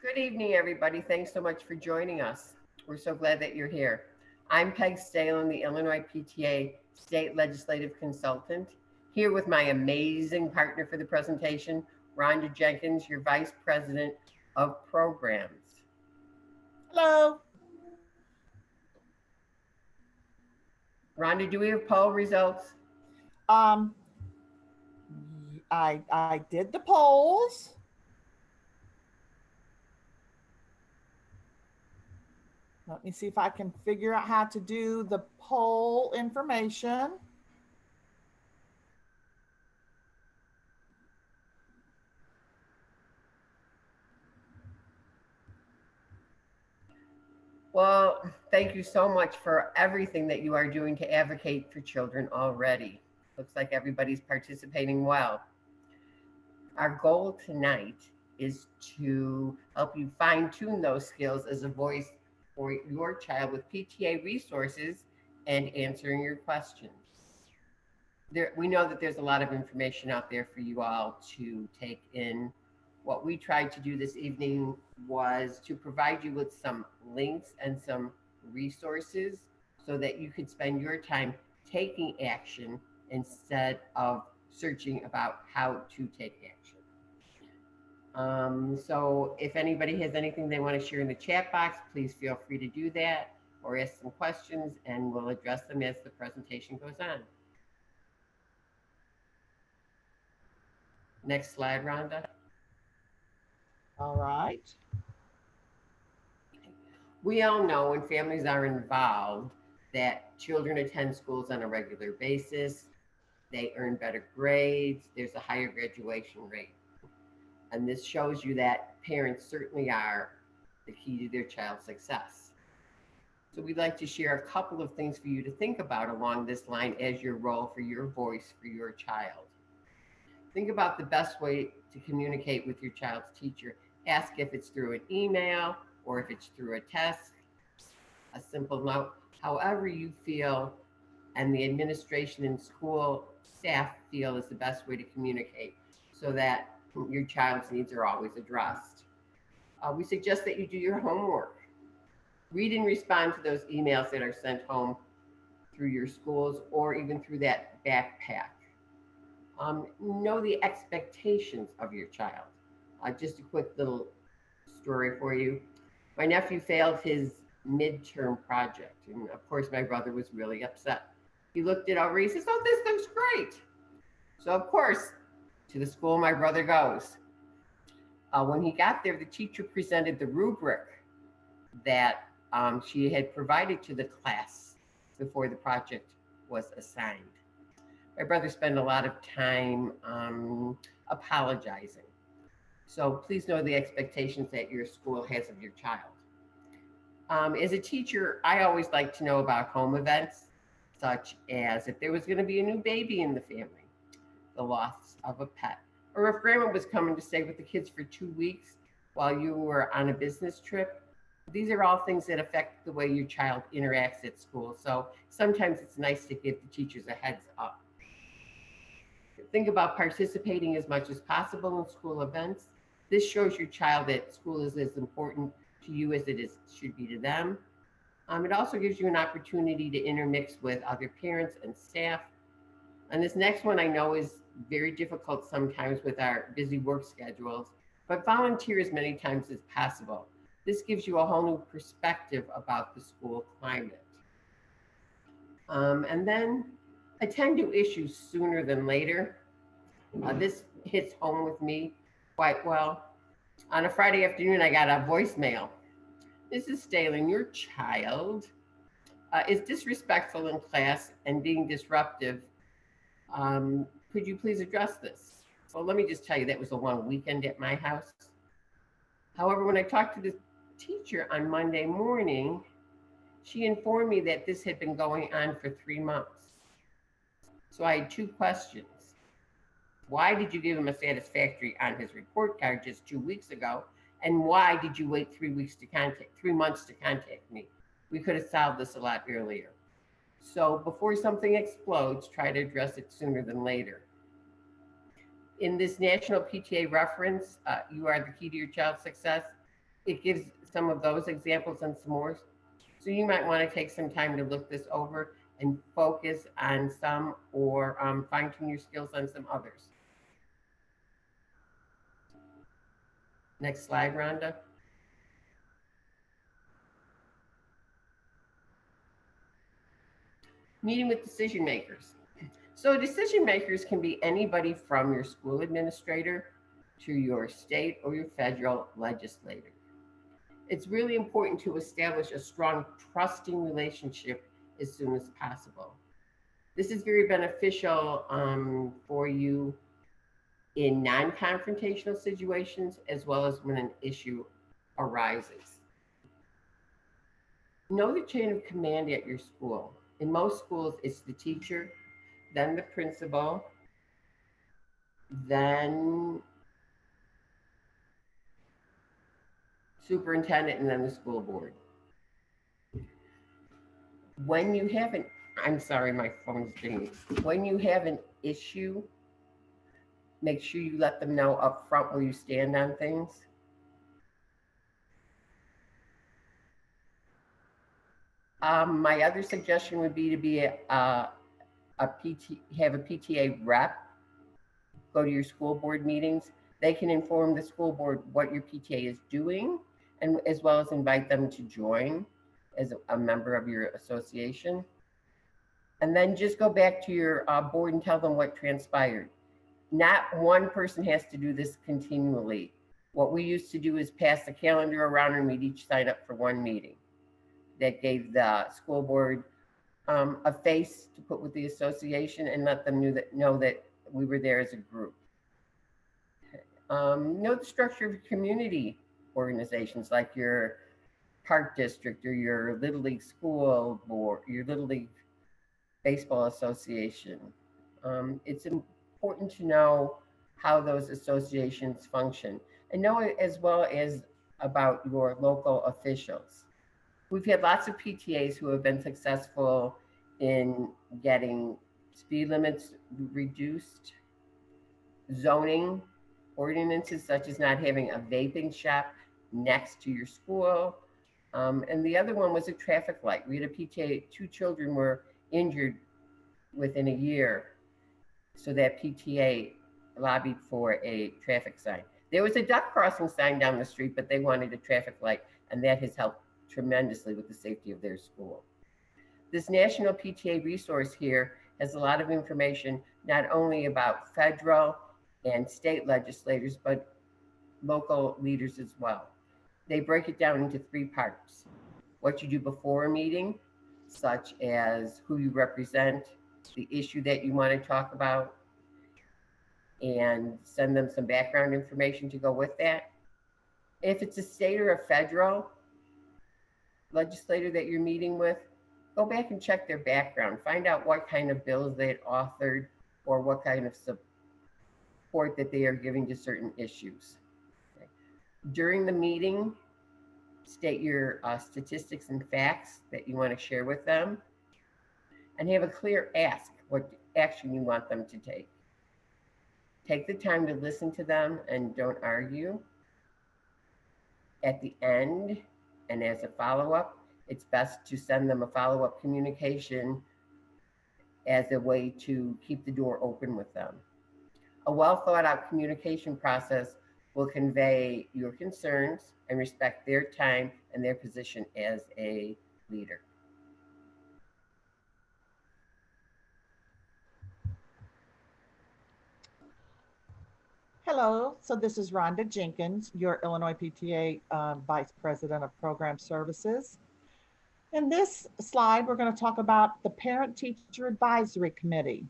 Good evening, everybody. Thanks so much for joining us. We're so glad that you're here. I'm Peg Stalen, the Illinois PTA State Legislative Consultant, here with my amazing partner for the presentation, Rhonda Jenkins, your Vice President of Programs. Hello. Rhonda, do we have poll results? Um, I did the polls. Let me see if I can figure out how to do the poll information. Well, thank you so much for everything that you are doing to advocate for children already. Looks like everybody's participating well. Our goal tonight is to help you fine tune those skills as a voice for your child with PTA resources and answering your questions. We know that there's a lot of information out there for you all to take in. What we tried to do this evening was to provide you with some links and some resources so that you could spend your time taking action instead of searching about how to take action. So if anybody has anything they want to share in the chat box, please feel free to do that or ask some questions and we'll address them as the presentation goes on. Next slide, Rhonda. All right. We all know when families are involved that children attend schools on a regular basis, they earn better grades, there's a higher graduation rate. And this shows you that parents certainly are the key to their child's success. So we'd like to share a couple of things for you to think about along this line as your role for your voice for your child. Think about the best way to communicate with your child's teacher. Ask if it's through an email or if it's through a test, a simple note, however you feel and the administration and school staff feel is the best way to communicate so that your child's needs are always addressed. We suggest that you do your homework. Read and respond to those emails that are sent home through your schools or even through that backpack. Know the expectations of your child. Just a quick little story for you. My nephew failed his midterm project, and of course my brother was really upset. He looked it over, he says, "Oh, this looks great." So of course, to the school my brother goes. When he got there, the teacher presented the rubric that she had provided to the class before the project was assigned. My brother spent a lot of time apologizing. So please know the expectations that your school has of your child. As a teacher, I always like to know about home events, such as if there was going to be a new baby in the family, the loss of a pet, or if grandma was coming to stay with the kids for 2 weeks while you were on a business trip. These are all things that affect the way your child interacts at school. So sometimes it's nice to give the teachers a heads up. Think about participating as much as possible in school events. This shows your child that school is as important to you as it should be to them. It also gives you an opportunity to intermix with other parents and staff. And this next one I know is very difficult sometimes with our busy work schedules, but volunteer as many times as possible. This gives you a whole new perspective about the school climate. And then attend to issues sooner than later. This hits home with me quite well. On a Friday afternoon, I got a voicemail. "Mrs. Stalen, your child is disrespectful in class and being disruptive. Could you please address this?" Well, let me just tell you, that was a long weekend at my house. However, when I talked to the teacher on Monday morning, she informed me that this had been going on for 3 months. So I had 2 questions. Why did you give him a satisfactory on his report card just 2 weeks ago? And why did you wait 3 months to contact me? We could have solved this a lot earlier. So before something explodes, try to address it sooner than later. In this national PTA reference, you are the key to your child's success. It gives some of those examples and some more. So you might want to take some time to look this over and focus on some, or fine tune your skills on some others. Next slide, Rhonda. Meeting with decision makers. So decision makers can be anybody from your school administrator to your state or your federal legislator. It's really important to establish a strong, trusting relationship as soon as possible. This is very beneficial for you in non confrontational situations as well as when an issue arises. Know the chain of command at your school. In most schools, it's the teacher, then the principal, then superintendent, and then the school board. When you have an, I'm sorry, my phone's dinging. When you have an issue, make sure you let them know up front where you stand on things. My other suggestion would be to be have a PTA rep go to your school board meetings. They can inform the school board what your PTA is doing, and as well as invite them to join as a member of your association. And then just go back to your board and tell them what transpired. Not one person has to do this continually. What we used to do is pass the calendar around and we'd each sign up for one meeting. That gave the school board a face to put with the association and let them know that we were there as a group. Know the structure of community organizations like your park district or your Little League school board, your Little League baseball association. It's important to know how those associations function and know as well as about your local officials. We've had lots of PTAs who have been successful in getting speed limits reduced, zoning ordinances such as not having a vaping shop next to your school. And the other one was a traffic light. We had a PTA, two children were injured within a year. So that PTA lobbied for a traffic sign. There was a duck crossing sign down the street, but they wanted a traffic light, and that has helped tremendously with the safety of their school. This national PTA resource here has a lot of information, not only about federal and state legislators, but local leaders as well. They break it down into three parts: what you do before a meeting, such as who you represent, the issue that you want to talk about, and send them some background information to go with that. If it's a state or a federal legislator that you're meeting with, go back and check their background. Find out what kind of bills they had authored or what kind of support that they are giving to certain issues. Okay. During the meeting, state your statistics and facts that you want to share with them and have a clear ask what action you want them to take. Take the time to listen to them and don't argue. At the end, and as a follow-up, it's best to send them a follow-up communication as a way to keep the door open with them. A well thought out communication process will convey your concerns and respect their time and their position as a leader. Hello, so this is Rhonda Jenkins, your Illinois PTA Vice President of Program Services. In this slide, we're going to talk about the Parent Teacher Advisory Committee.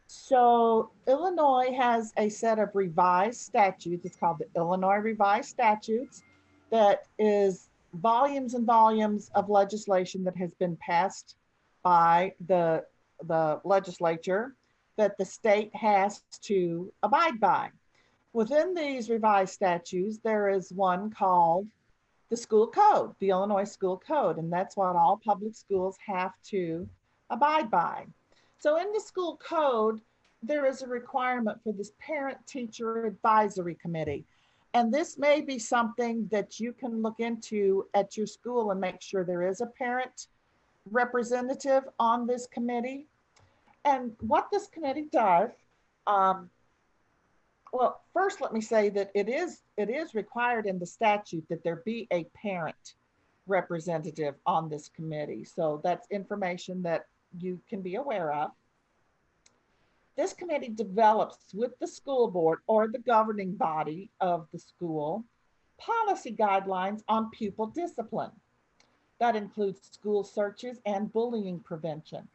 So Illinois has a set of revised statutes. It's called the Illinois Revised Statutes. That is volumes and volumes of legislation that has been passed by the legislature that the state has to abide by. Within these revised statutes, there is one called the school code, the Illinois school code, and that's what all public schools have to abide by. So in the school code, there is a requirement for this parent teacher advisory committee. And this may be something that you can look into at your school and make sure there is a parent representative on this committee. And what this committee does, um, well, first let me say that it is required in the statute that there be a parent representative on this committee. So that's information that you can be aware of. This committee develops with the school board or the governing body of the school policy guidelines on pupil discipline. That includes school searches and bullying prevention.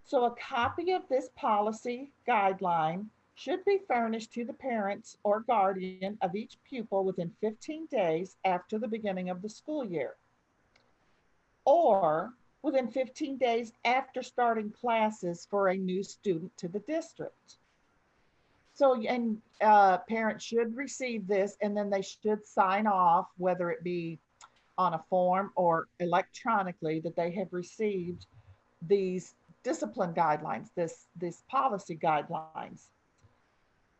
So, a copy of this policy guideline should be furnished to the parents or guardian of each pupil within 15 days after the beginning of the school year, or within 15 days after starting classes for a new student to the district. So, and parents should receive this and then they should sign off, whether it be on a form or electronically, that they have received these discipline guidelines, this policy guidelines.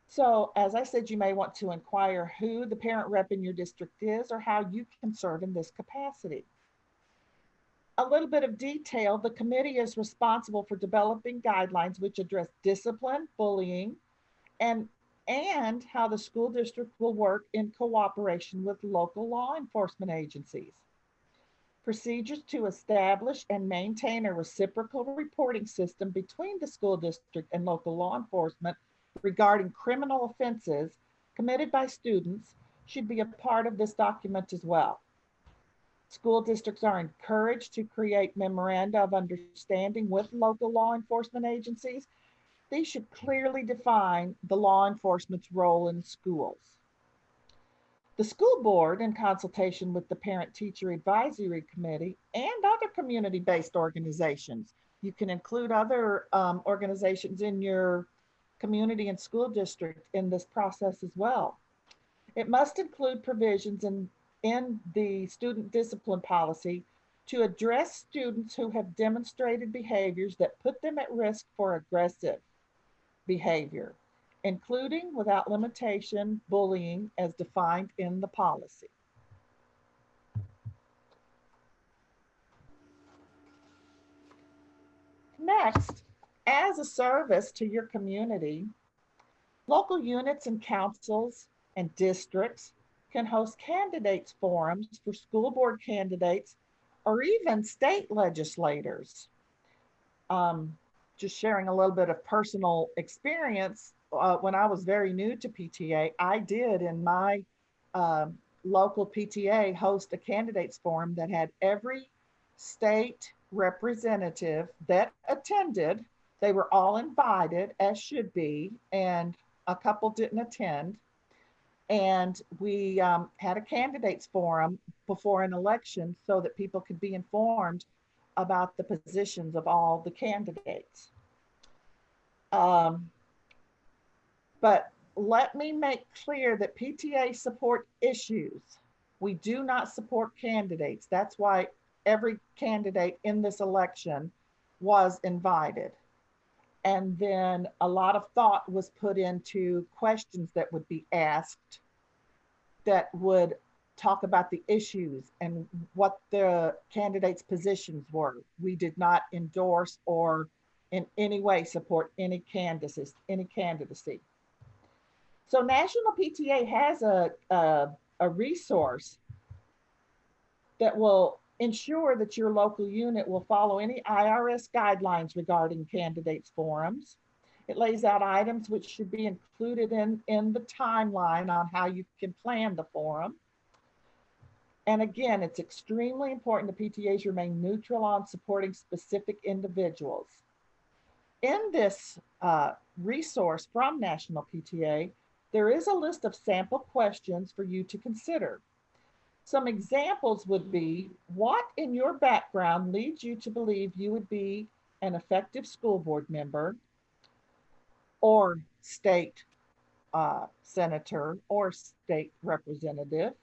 So, as I said, you may want to inquire who the parent rep in your district is or how you can serve in this capacity. A little bit of detail: the committee is responsible for developing guidelines which address discipline, bullying, and how the school district will work in cooperation with local law enforcement agencies. Procedures to establish and maintain a reciprocal reporting system between the school district and local law enforcement regarding criminal offenses committed by students should be a part of this document as well. School districts are encouraged to create memoranda of understanding with local law enforcement agencies. These should clearly define the law enforcement's role in schools. The school board, in consultation with the Parent Teacher Advisory Committee and other community based organizations, you can include other organizations in your community and school district in this process as well. It must include provisions in the student discipline policy to address students who have demonstrated behaviors that put them at risk for aggressive behavior, including without limitation bullying as defined in the policy. Next, as a service to your community, local units and councils and districts can host candidates forums for school board candidates or even state legislators. Um, just sharing a little bit of personal experience. When I was very new to PTA, I did in my local PTA host a candidates forum that had every state representative that attended. They were all invited, as should be, and a couple didn't attend. And we had a candidates forum before an election so that people could be informed about the positions of all the candidates. Um, but let me make clear that PTA support issues. We do not support candidates. That's why every candidate in this election was invited. And then a lot of thought was put into questions that would be asked that would talk about the issues and what the candidates' positions were. We did not endorse or in any way support any candidacy. So National PTA has a resource that will ensure that your local unit will follow any IRS guidelines regarding candidates forums. It lays out items which should be included in the timeline on how you can plan the forum. And again, it's extremely important that PTAs remain neutral on supporting specific individuals. In this resource from National PTA, there is a list of sample questions for you to consider. Some examples would be: what in your background leads you to believe you would be an effective school board member or state senator or state representative?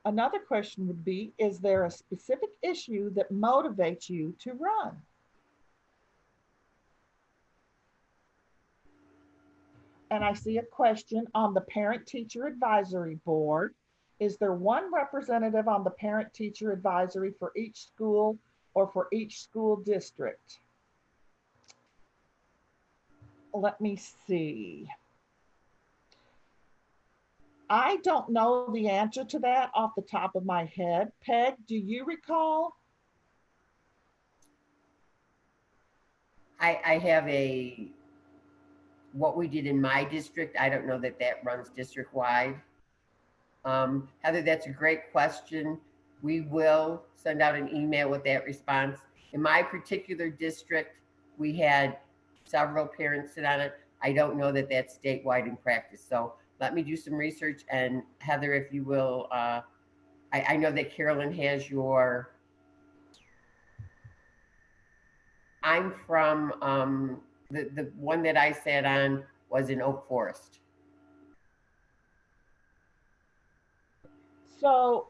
Another question would be: is there a specific issue that motivates you to run? And I see a question on the Parent Teacher Advisory Board. Is there one representative on the Parent Teacher Advisory for each school or for each school district? Let me see. I don't know the answer to that off the top of my head. Peg, do you recall? I have what we did in my district. I don't know that that runs district wide. Heather, that's a great question. We will send out an email with that response. In my particular district, we had several parents sit on it. I don't know that that's statewide in practice. So let me do some research. And Heather, if you will, I know that Carolyn has your. I'm from the one that I sat on was in Oak Forest. So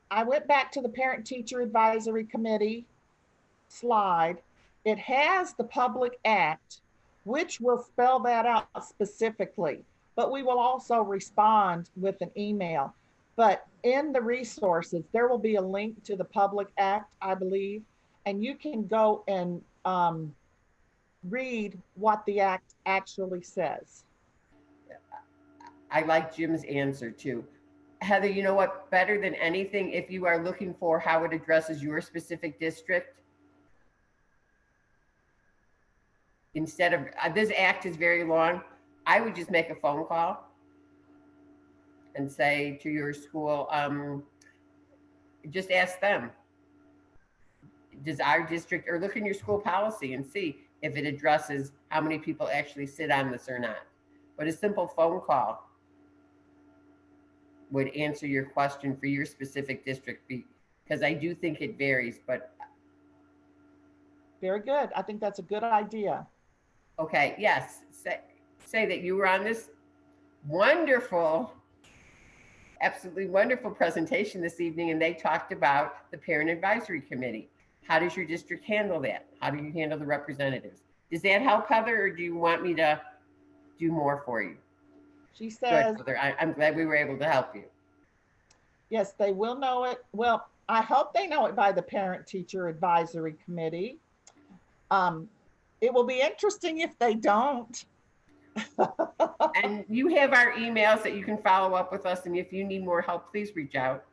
I went back to the Parent Teacher Advisory Committee slide. It has the Public Act, which will spell that out specifically, but we will also respond with an email. But in the resources, there will be a link to the Public Act, I believe, and you can go and read what the act actually says. I like Jim's answer too. Heather, you know what? Better than anything, if you are looking for how it addresses your specific district, instead of this act is very long, I would just make a phone call and say to your school, just ask them, does our district, or look in your school policy and see if it addresses how many people actually sit on this or not. But a simple phone call would answer your question for your specific district, because I do think it varies. But very good. I think that's a good idea. Okay, yes, say that you were on this wonderful, absolutely wonderful presentation this evening, and they talked about the Parent Advisory Committee. How does your district handle that? How do you handle the representatives? Does that help, Heather, or do you want me to do more for you? She Good, says, Heather. I'm glad we were able to help you. yes, they will know it. Well, I hope they know it by the Parent Teacher Advisory Committee. It will be interesting if they don't. And you have our emails that you can follow up with us. And if you need more help, please reach out.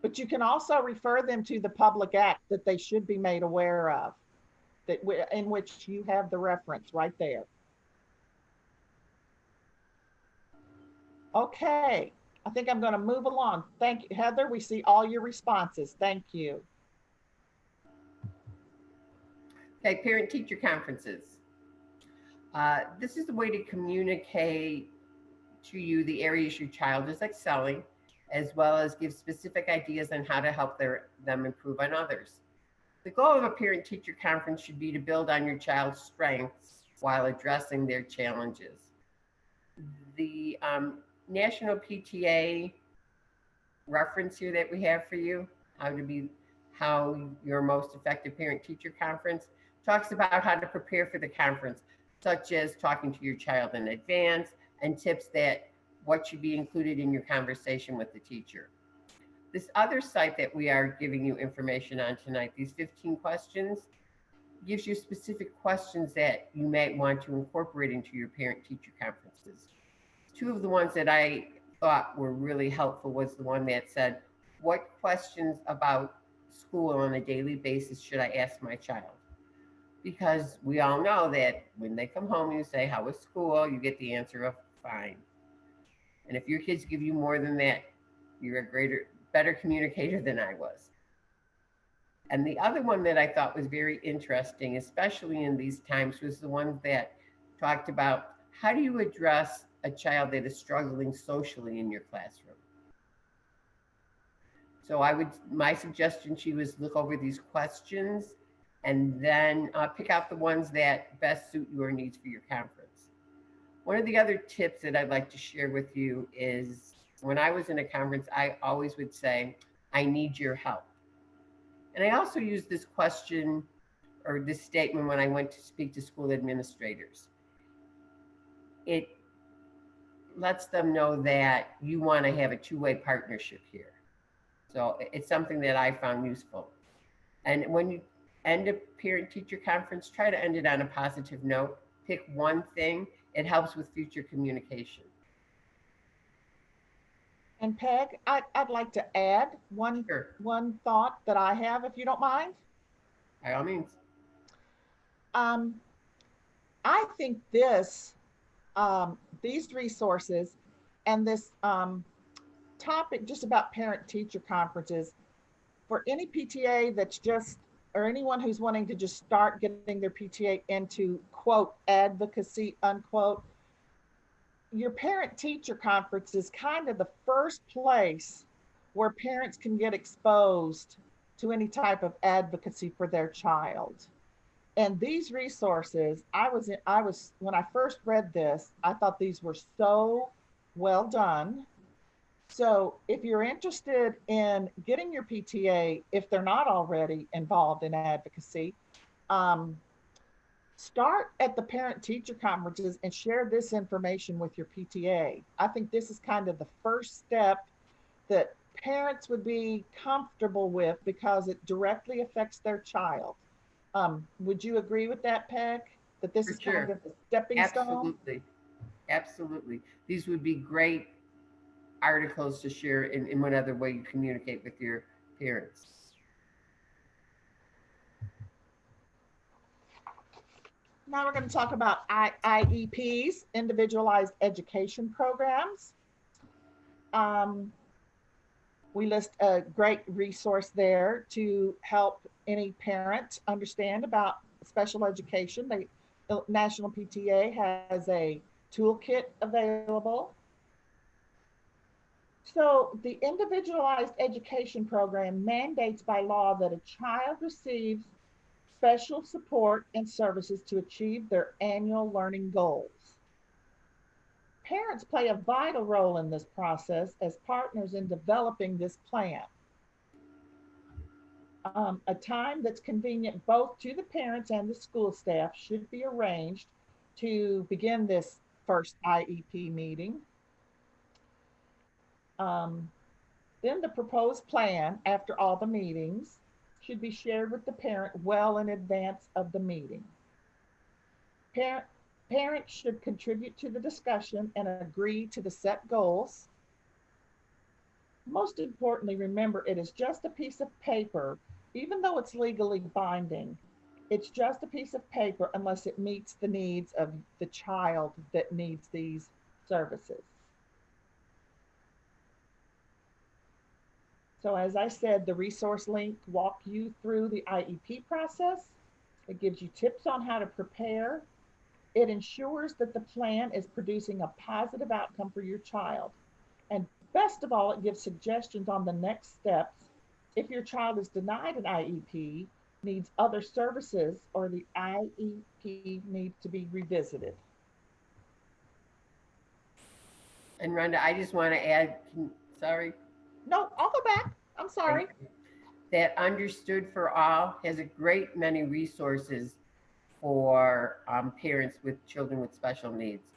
But you can also refer them to the Public Act that they should be made aware of, that in which you have the reference right there. Okay, I think I'm going to move along. Thank you, Heather. We see all your responses. Thank you. Okay, parent-teacher conferences. This is a way to communicate to you the areas your child is excelling, as well as give specific ideas on how to help them improve on others. The goal of a parent-teacher conference should be to build on your child's strengths while addressing their challenges. The National PTA reference here that we have for you, how your most effective parent-teacher conference, talks about how to prepare for the conference, such as talking to your child in advance and tips that what should be included in your conversation with the teacher. This other site that we are giving you information on tonight, these 15 questions, gives you specific questions that you might want to incorporate into your parent-teacher conferences. Two of the ones that I thought were really helpful was the one that said, what questions about school on a daily basis should I ask my child? Because we all know that when they come home, you say, how was school? You get the answer of fine. And if your kids give you more than that, you're a better communicator than I was. And the other one that I thought was very interesting, especially in these times, was the one that talked about how do you address a child that is struggling socially in your classroom? So my suggestion to you is look over these questions and then pick out the ones that best suit your needs for your conference. One of the other tips that I'd like to share with you is when I was in a conference, I always would say, I need your help. And I also use this question or this statement when I went to speak to school administrators. it lets them know that you want to have a two-way partnership here. So it's something that I found useful. And when you end a parent teacher conference, try to end it on a positive note. Pick one thing, it helps with future communication. And Peg, I'd like to add Sure, one thought that I have, if you don't mind. by all means. Um, I think these resources and this topic just about parent teacher conferences for any PTA that's just, or anyone who's wanting to just start getting their PTA into quote advocacy unquote, your parent teacher conference is kind of the first place where parents can get exposed to any type of advocacy for their child. And these resources, I was when I first read this, I thought these were so well done. So if you're interested in getting your PTA, if they're not already involved in advocacy, um, start at the parent teacher conferences and share this information with your PTA. I think this is kind of the first step that parents would be comfortable with because it directly affects their child. Would you agree with that, Peg? That this For is kind sure. of the stepping stone? Absolutely. Absolutely. These would be great articles to share in whatever way you communicate with your parents. Now we're going to talk about IEPs, individualized education programs. Um, we list a great resource there to help any parent understand about special education. The National PTA has a toolkit available. So, the individualized education program mandates by law that a child receives special support and services to achieve their annual learning goals. Parents play a vital role in this process as partners in developing this plan. A time that's convenient both to the parents and the school staff should be arranged to begin this first IEP meeting. Um, then the proposed plan, after all the meetings, should be shared with the parent well in advance of the meeting. Parent, Parents should contribute to the discussion and agree to the set goals. Most importantly, remember it is just a piece of paper, even though it's legally binding. It's just a piece of paper unless it meets the needs of the child that needs these services. So, as I said, the resource link walk you through the IEP process. It gives you tips on how to prepare. It ensures that the plan is producing a positive outcome for your child. And best of all, it gives suggestions on the next steps if your child is denied an IEP, needs other services, or the IEP needs to be revisited. And Rhonda, I just want to add, sorry, No, I'll go back. I'm thank sorry. you, that Understood for All has a great many resources for parents with children with special needs.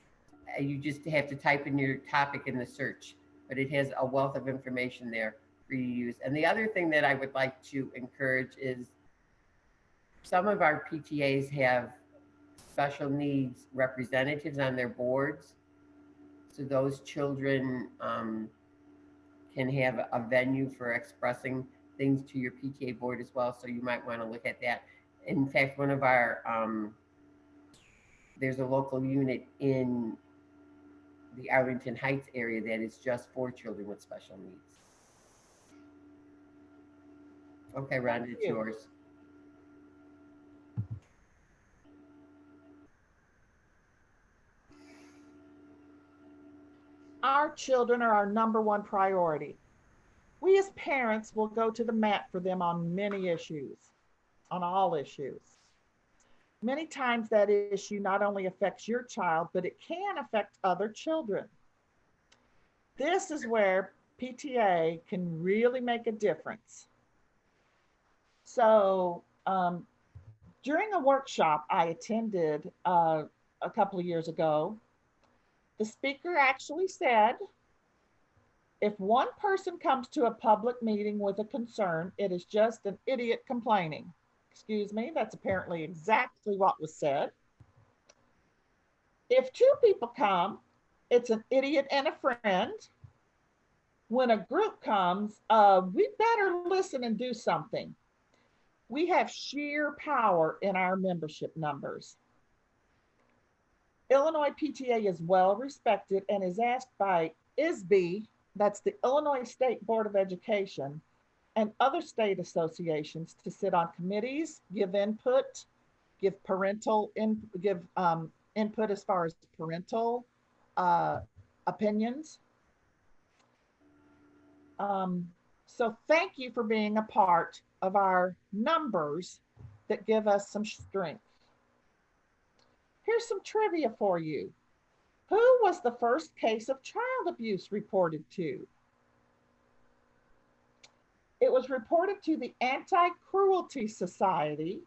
You just have to type in your topic in the search, but it has a wealth of information there for you to use. And the other thing that I would like to encourage is some of our PTAs have special needs representatives on their boards. So those children can have a venue for expressing things to your PTA board as well. So you might want to look at that. In fact, one of our, there's a local unit in the Arlington Heights area that is just for children with special needs. Okay, Thank Rhonda, it's you. yours. Our children are our number one priority. We as parents will go to the mat for them on many issues, on all issues. Many times that issue not only affects your child, but it can affect other children. This is where PTA can really make a difference. So, during a workshop I attended a couple of years ago, The speaker actually said, if one person comes to a public meeting with a concern, it is just an idiot complaining. Excuse me, that's apparently exactly what was said. If two people come, it's an idiot and a friend. When a group comes, we better listen and do something. We have sheer power in our membership numbers. Illinois PTA is well respected and is asked by ISB, that's the Illinois State Board of Education, and other state associations to sit on committees, give input, give input as far as parental uh, opinions. Um, so thank you for being a part of our numbers that give us some strength. Here's some trivia for you. Who was the first case of child abuse reported to? It was reported to the Anti-Cruelty Society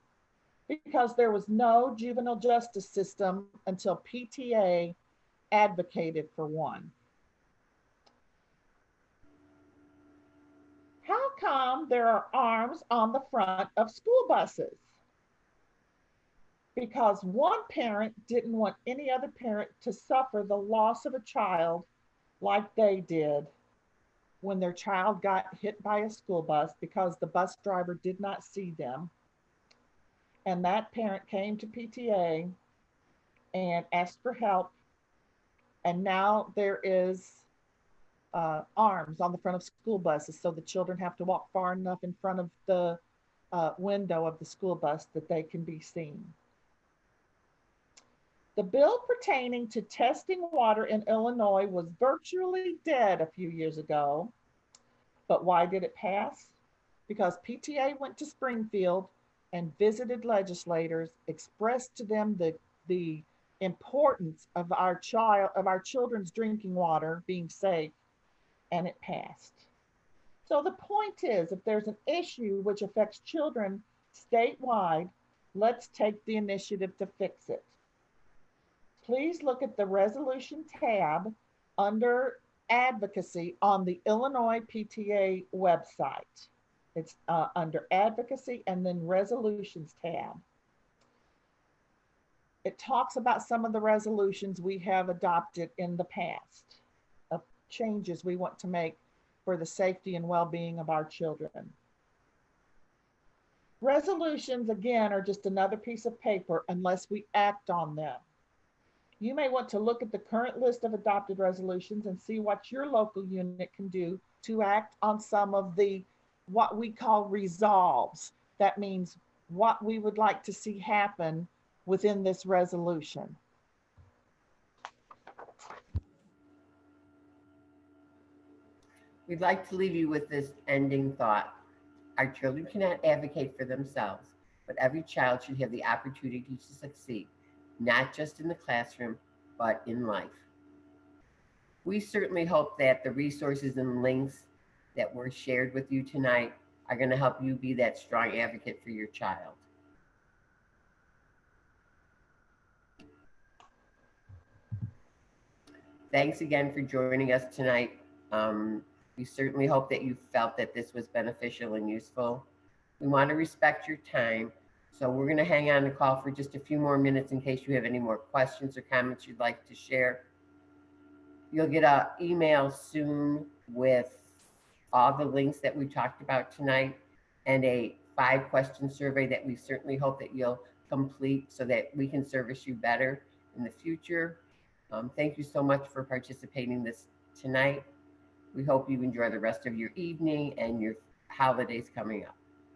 because there was no juvenile justice system until PTA advocated for one. How come there are arms on the front of school buses? Because one parent didn't want any other parent to suffer the loss of a child like they did when their child got hit by a school bus because the bus driver did not see them. And that parent came to PTA and asked for help. And now there is arms on the front of school buses, so the children have to walk far enough in front of the window of the school bus that they can be seen. The bill pertaining to testing water in Illinois was virtually dead a few years ago. But why did it pass? Because PTA went to Springfield and visited legislators, expressed to them the importance of our children's drinking water being safe, and it passed. So the point is, if there's an issue which affects children statewide, let's take the initiative to fix it. Please look at the resolution tab under advocacy on the Illinois PTA website. It's under advocacy and then resolutions tab. It talks about some of the resolutions we have adopted in the past of changes we want to make for the safety and well-being of our children. Resolutions, again, are just another piece of paper unless we act on them. You may want to look at the current list of adopted resolutions and see what your local unit can do to act on some of the what we call resolves. That means what we would like to see happen within this resolution. We'd like to leave you with this ending thought. Our children cannot advocate for themselves, but every child should have the opportunity to succeed, not just in the classroom, but in life. We certainly hope that the resources and links that were shared with you tonight are going to help you be that strong advocate for your child. Thanks again for joining us tonight. We certainly hope that you felt that this was beneficial and useful. We want to respect your time, so we're going to hang on the call for just a few more minutes in case you have any more questions or comments you'd like to share. You'll get an email soon with all the links that we talked about tonight and a 5-question survey that we certainly hope that you'll complete so that we can service you better in the future. Thank you so much for participating this tonight. We hope you enjoy the rest of your evening and your holidays coming up.